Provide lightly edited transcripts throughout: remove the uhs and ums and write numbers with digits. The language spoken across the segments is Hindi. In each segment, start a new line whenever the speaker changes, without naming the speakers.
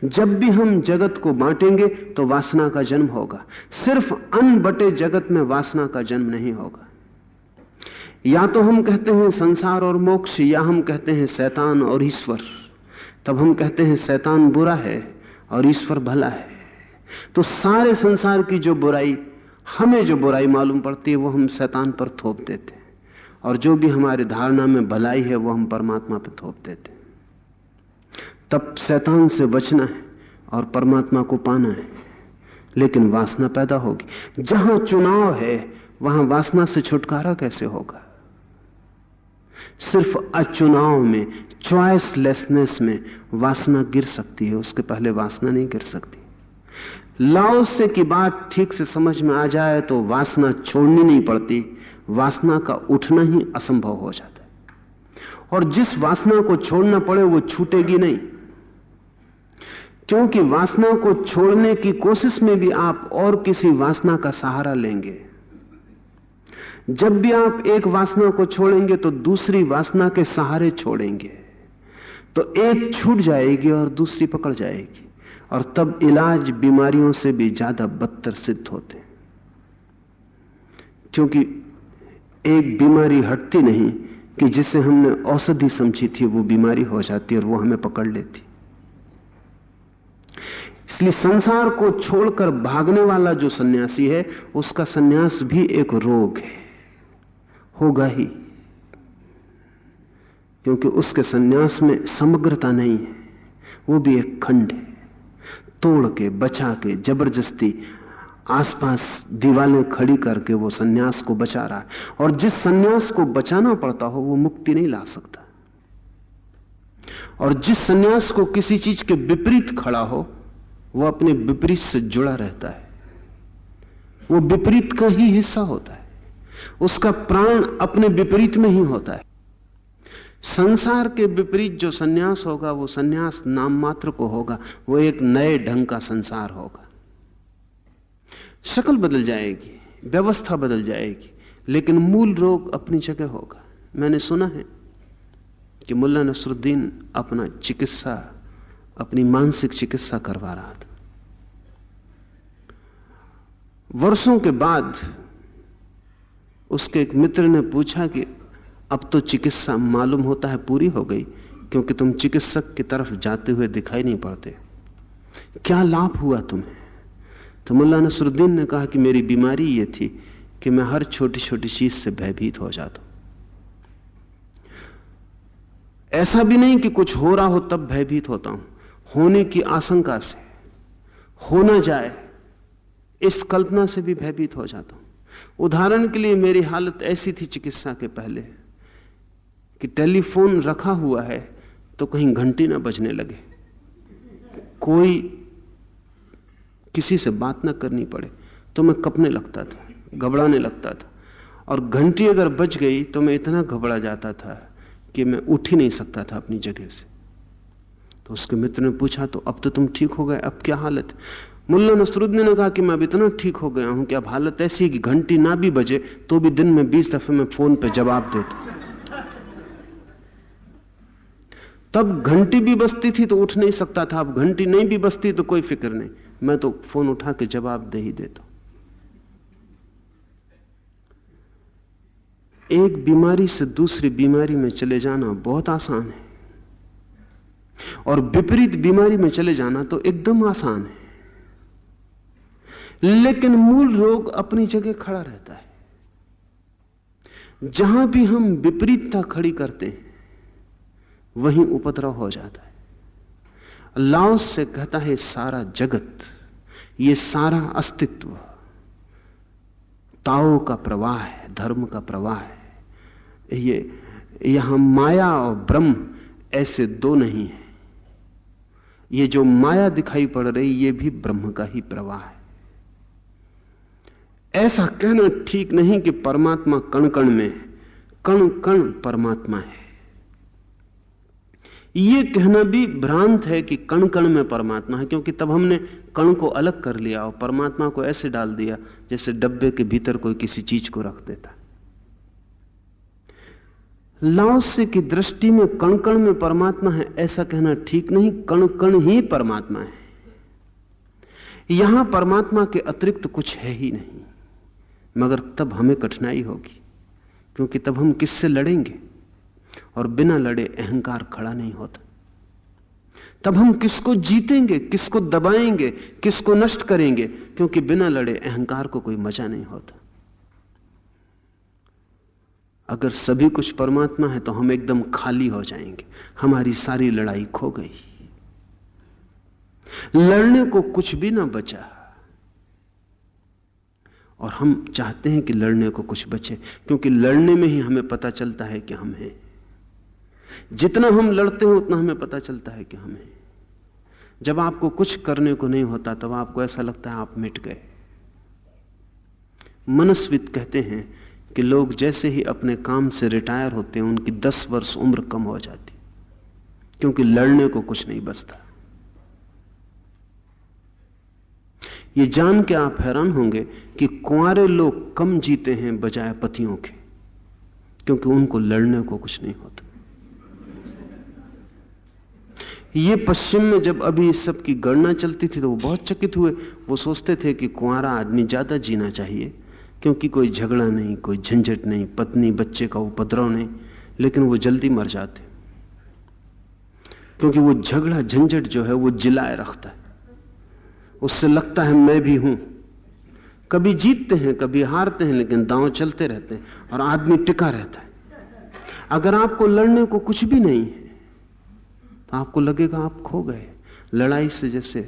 जब भी हम जगत को बांटेंगे तो वासना का जन्म होगा। सिर्फ अन्न बटे जगत में वासना का जन्म नहीं होगा। या तो हम कहते हैं संसार और मोक्ष, या हम कहते हैं शैतान और ईश्वर। तब हम कहते हैं शैतान बुरा है और ईश्वर भला है। तो सारे संसार की जो बुराई, हमें जो बुराई मालूम पड़ती है, वो हम शैतान पर थोप देते हैं, और जो भी हमारी धारणा में भलाई है वो हम परमात्मा पर थोप देते हैं। तब शैतान से बचना है और परमात्मा को पाना है, लेकिन वासना पैदा होगी। जहां चुनाव है वहां वासना से छुटकारा कैसे होगा? सिर्फ अचुनाव में, चॉइसलेसनेस में वासना गिर सकती है, उसके पहले वासना नहीं गिर सकती। लाओ से की बात ठीक से समझ में आ जाए तो वासना छोड़नी नहीं पड़ती, वासना का उठना ही असंभव हो जाता है। और जिस वासना को छोड़ना पड़े वो छूटेगी नहीं, क्योंकि वासना को छोड़ने की कोशिश में भी आप और किसी वासना का सहारा लेंगे। जब भी आप एक वासना को छोड़ेंगे तो दूसरी वासना के सहारे छोड़ेंगे, तो एक छूट जाएगी और दूसरी पकड़ जाएगी, और तब इलाज बीमारियों से भी ज्यादा बदतर सिद्ध होते हैं। क्योंकि एक बीमारी हटती नहीं कि जिसे हमने औषधि समझी थी वो बीमारी हो जाती और वो हमें पकड़ लेती। इसलिए संसार को छोड़कर भागने वाला जो सन्यासी है, उसका सन्यास भी एक रोग है, होगा ही, क्योंकि उसके सन्यास में समग्रता नहीं है, वो भी एक खंड है। तोड़ के, बचा के, जबरदस्ती आसपास दीवारें खड़ी करके वो सन्यास को बचा रहा है, और जिस सन्यास को बचाना पड़ता हो वो मुक्ति नहीं ला सकता। और जिस सन्यास को किसी चीज के विपरीत खड़ा हो वो अपने विपरीत से जुड़ा रहता है, वो विपरीत का ही हिस्सा होता है, उसका प्राण अपने विपरीत में ही होता है। संसार के विपरीत जो सन्यास होगा वो सन्यास नाम मात्र को होगा, वो एक नए ढंग का संसार होगा। शक्ल बदल जाएगी, व्यवस्था बदल जाएगी, लेकिन मूल रोग अपनी जगह होगा। मैंने सुना है कि मुल्ला नसरुद्दीन अपना चिकित्सा, अपनी मानसिक चिकित्सा करवा रहा था। वर्षों के बाद उसके एक मित्र ने पूछा कि अब तो चिकित्सा मालूम होता है पूरी हो गई, क्योंकि तुम चिकित्सक की तरफ जाते हुए दिखाई नहीं पड़ते, क्या लाभ हुआ तुम्हें? तो मुल्ला नसरुद्दीन ने कहा कि मेरी बीमारी यह थी कि मैं हर छोटी छोटी चीज से भयभीत हो जाता हूं। ऐसा भी नहीं कि कुछ हो रहा हो तब भयभीत होता हूं, होने की आशंका से, हो ना जाए इस कल्पना से भी भयभीत हो जाता हूं। उदाहरण के लिए मेरी हालत ऐसी थी चिकित्सा के पहले कि टेलीफोन रखा हुआ है तो कहीं घंटी ना बजने लगे, कोई किसी से बात ना करनी पड़े तो मैं कंपने लगता था, घबराने लगता था, और घंटी अगर बज गई तो मैं इतना घबरा जाता था कि मैं उठ ही नहीं सकता था अपनी जगह से। तो उसके मित्र ने पूछा तो अब तो तुम ठीक हो गए, अब क्या हालत है? मुल्ला नसरुद्दीन ने कहा कि मैं अब इतना ठीक हो गया हूं कि अब हालत ऐसी है कि घंटी ना भी बजे तो भी दिन में 20 दफे मैं फोन पे जवाब देता। तब घंटी भी बजती थी तो उठ नहीं सकता था, अब घंटी नहीं भी बजती तो कोई फिक्र नहीं, मैं तो फोन उठा के जवाब दे ही देता। एक बीमारी से दूसरी बीमारी में चले जाना बहुत आसान है, और विपरीत बीमारी में चले जाना तो एकदम आसान है, लेकिन मूल रोग अपनी जगह खड़ा रहता है। जहां भी हम विपरीतता खड़ी करते हैं वहीं उपद्रव हो जाता है। लाओस से कहता है सारा जगत, ये सारा अस्तित्व ताओ का प्रवाह है, धर्म का प्रवाह है। ये यहां माया और ब्रह्म ऐसे दो नहीं है, ये जो माया दिखाई पड़ रही ये भी ब्रह्म का ही प्रवाह है। ऐसा कहना ठीक नहीं कि परमात्मा कण कण में है, कण कण परमात्मा है। यह कहना भी भ्रांत है कि कण कण में परमात्मा है, क्योंकि तब हमने कण को अलग कर लिया और परमात्मा को ऐसे डाल दिया जैसे डब्बे के भीतर कोई किसी चीज को रख देता। लाओसे की दृष्टि में कण कण में परमात्मा है ऐसा कहना ठीक नहीं। कण कण ही परमात्मा है। यहां परमात्मा के अतिरिक्त कुछ है ही नहीं। मगर तब हमें कठिनाई होगी, क्योंकि तब हम किससे लड़ेंगे? और बिना लड़े अहंकार खड़ा नहीं होता। तब हम किसको जीतेंगे, किसको दबाएंगे, किसको नष्ट करेंगे? क्योंकि बिना लड़े अहंकार को कोई मजा नहीं होता। अगर सभी कुछ परमात्मा है तो हम एकदम खाली हो जाएंगे, हमारी सारी लड़ाई खो गई, लड़ने को कुछ भी ना बचा। और हम चाहते हैं कि लड़ने को कुछ बचे, क्योंकि लड़ने में ही हमें पता चलता है कि हम हैं। जितना हम लड़ते हैं उतना हमें पता चलता है कि हम हैं। जब आपको कुछ करने को नहीं होता तब आपको ऐसा लगता है आप मिट गए। मनस्विद कहते हैं कि लोग जैसे ही अपने काम से रिटायर होते हैं उनकी 10 वर्ष उम्र कम हो जाती, क्योंकि लड़ने को कुछ नहीं बचता। ये जान के आप हैरान होंगे कि कुंवारे लोग कम जीते हैं बजाय पतियों के, क्योंकि उनको लड़ने को कुछ नहीं होता। ये पश्चिम में जब अभी इस सब की गणना चलती थी तो वो बहुत चकित हुए। वो सोचते थे कि कुंवारा आदमी ज्यादा जीना चाहिए, क्योंकि कोई झगड़ा नहीं, कोई झंझट नहीं, पत्नी बच्चे का उपद्रव नहीं। लेकिन वो जल्दी मर जाते, क्योंकि वो झगड़ा झंझट जो है वो जिलाए रखता है। उससे लगता है मैं भी हूं। कभी जीतते हैं कभी हारते हैं, लेकिन दांव चलते रहते हैं और आदमी टिका रहता है। अगर आपको लड़ने को कुछ भी नहीं है तो आपको लगेगा आप खो गए। लड़ाई से जैसे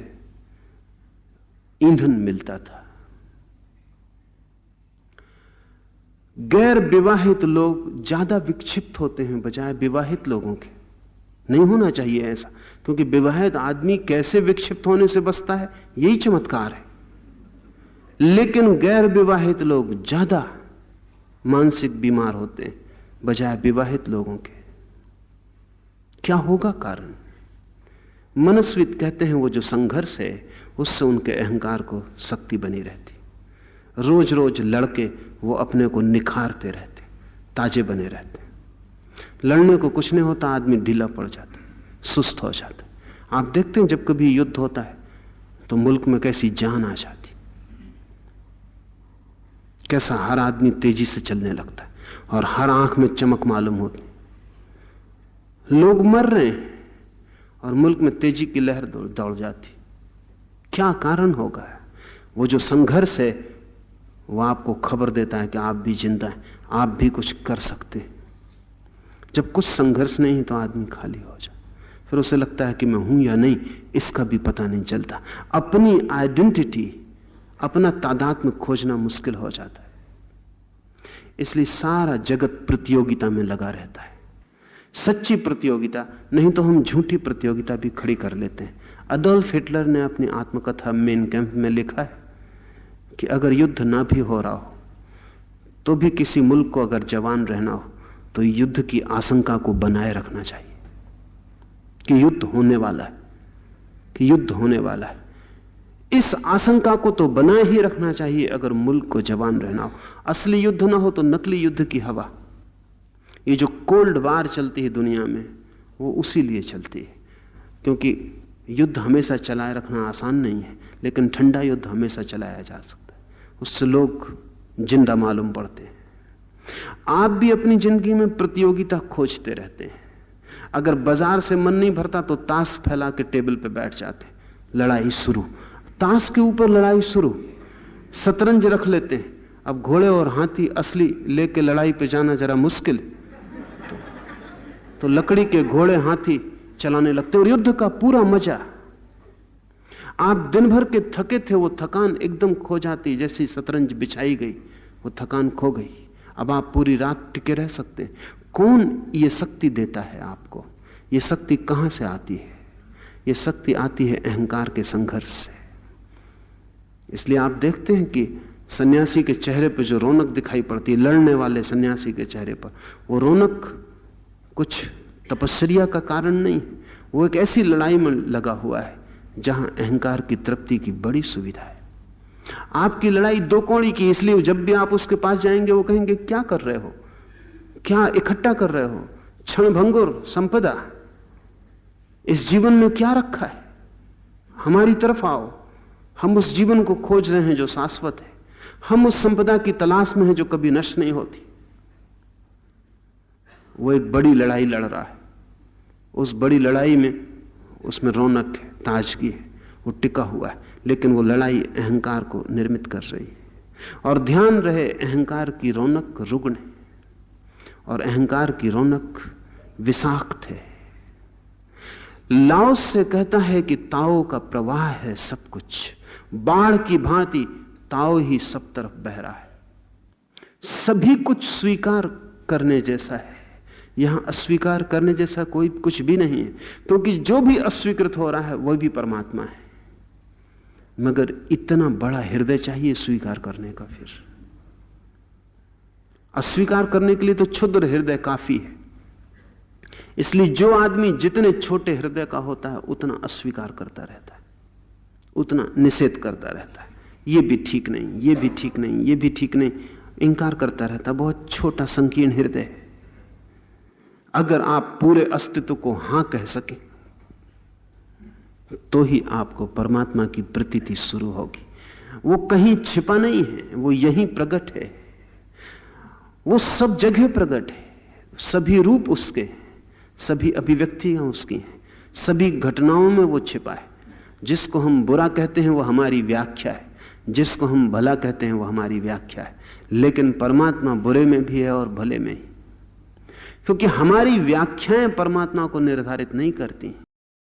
ईंधन मिलता था। गैर विवाहित लोग ज्यादा विक्षिप्त होते हैं बजाय विवाहित लोगों के। नहीं होना चाहिए ऐसा, क्योंकि विवाहित आदमी कैसे विक्षिप्त होने से बचता है, यही चमत्कार है। लेकिन गैर विवाहित लोग ज्यादा मानसिक बीमार होते हैं बजाय विवाहित लोगों के। क्या होगा कारण? मनस्विद कहते हैं वो जो संघर्ष है उससे उनके अहंकार को शक्ति बनी रहती। रोज रोज लड़के वो अपने को निखारते रहते, ताजे बने रहते। लड़ने को कुछ नहीं होता, आदमी ढीला पड़ जाता, सुस्त हो जाता। आप देखते हैं जब कभी युद्ध होता है तो मुल्क में कैसी जान आ जाती, कैसा हर आदमी तेजी से चलने लगता है और हर आंख में चमक मालूम होती। लोग मर रहे हैं और मुल्क में तेजी की लहर दौड़ जाती। क्या कारण होगा? वो जो संघर्ष है वो आपको खबर देता है कि आप भी जिंदा हैं, आप भी कुछ कर सकते हैं। जब कुछ संघर्ष नहीं तो आदमी खाली हो जाए, फिर उसे लगता है कि मैं हूं या नहीं इसका भी पता नहीं चलता। अपनी आइडेंटिटी, अपना तादात्म्य खोजना मुश्किल हो जाता है। इसलिए सारा जगत प्रतियोगिता में लगा रहता है। सच्ची प्रतियोगिता नहीं तो हम झूठी प्रतियोगिता भी खड़ी कर लेते हैं। अडोल्फ हिटलर ने अपनी आत्मकथा मेन कैंप में लिखा है कि अगर युद्ध ना भी हो रहा हो तो भी किसी मुल्क को अगर जवान रहना हो तो युद्ध की आशंका को बनाए रखना चाहिए कि युद्ध होने वाला है, कि युद्ध होने वाला है। इस आशंका को तो बनाए ही रखना चाहिए अगर मुल्क को जवान रहना हो। असली युद्ध ना हो तो नकली युद्ध की हवा, ये जो कोल्ड वार चलती है दुनिया में, वो उसी लिए चलती है। क्योंकि युद्ध हमेशा चलाए रखना आसान नहीं है, लेकिन ठंडा युद्ध हमेशा चलाया जा सकता है। उससे लोग जिंदा मालूम पड़ते हैं। आप भी अपनी जिंदगी में प्रतियोगिता खोजते रहते हैं। अगर बाजार से मन नहीं भरता तो ताश फैला के टेबल पे बैठ जाते, लड़ाई शुरू। ताश के ऊपर लड़ाई शुरू। शतरंज रख लेते हैं। अब घोड़े और हाथी असली लेके लड़ाई पे जाना जरा मुश्किल, तो लकड़ी के घोड़े हाथी चलाने लगते और युद्ध का पूरा मजा। आप दिन भर के थके थे, वो थकान एकदम खो जाती। जैसी शतरंज बिछाई गई वो थकान खो गई। अब आप पूरी रात टिके रह सकते हैं। कौन ये शक्ति देता है आपको? ये शक्ति कहां से आती है? ये शक्ति आती है अहंकार के संघर्ष से। इसलिए आप देखते हैं कि सन्यासी के चेहरे पर जो रौनक दिखाई पड़ती है, लड़ने वाले सन्यासी के चेहरे पर, वो रौनक कुछ तपस्या का कारण नहीं, वो एक ऐसी लड़ाई में लगा हुआ है जहां अहंकार की तृप्ति की बड़ी सुविधा है। आपकी लड़ाई दो कौड़ी की, इसलिए जब भी आप उसके पास जाएंगे वो कहेंगे क्या कर रहे हो, क्या इकट्ठा कर रहे हो? क्षणभंगुर संपदा। इस जीवन में क्या रखा है? हमारी तरफ आओ। हम उस जीवन को खोज रहे हैं जो शाश्वत है। हम उस संपदा की तलाश में हैं जो कभी नष्ट नहीं होती। वो एक बड़ी लड़ाई लड़ रहा है। उस बड़ी लड़ाई में उसमें रौनक है, ताजगी है, वो टिका हुआ है, लेकिन वो लड़ाई अहंकार को निर्मित कर रही है। और ध्यान रहे, अहंकार की रौनक रुग्ण है और अहंकार की रौनक विषाक्त है। लाओस से कहता है कि ताओ का प्रवाह है सब कुछ, बाढ़ की भांति ताओ ही सब तरफ बह रहा है। सभी कुछ स्वीकार करने जैसा है, यहां अस्वीकार करने जैसा कोई कुछ भी नहीं है, क्योंकि जो भी अस्वीकृत हो रहा है वह भी परमात्मा है। मगर इतना बड़ा हृदय चाहिए स्वीकार करने का। फिर अस्वीकार करने के लिए तो क्षुद्र हृदय काफी है। इसलिए जो आदमी जितने छोटे हृदय का होता है उतना अस्वीकार करता रहता है, उतना निषेध करता रहता है। ये भी ठीक नहीं, ये भी ठीक नहीं, ये भी ठीक नहीं, इंकार करता रहता है। बहुत छोटा संकीर्ण हृदय है। अगर आप पूरे अस्तित्व को हां कह सके तो ही आपको परमात्मा की प्रतीति शुरू होगी। वो कहीं छिपा नहीं है, वो यहीं प्रकट है। वो सब जगह प्रकट है। सभी रूप उसके, सभी अभिव्यक्तियां उसकी हैं, सभी घटनाओं में वो छिपा है। जिसको हम बुरा कहते हैं वो हमारी व्याख्या है, जिसको हम भला कहते हैं वो हमारी व्याख्या है। लेकिन परमात्मा बुरे में भी है और भले में ही, क्योंकि हमारी व्याख्याएं परमात्मा को निर्धारित नहीं करती।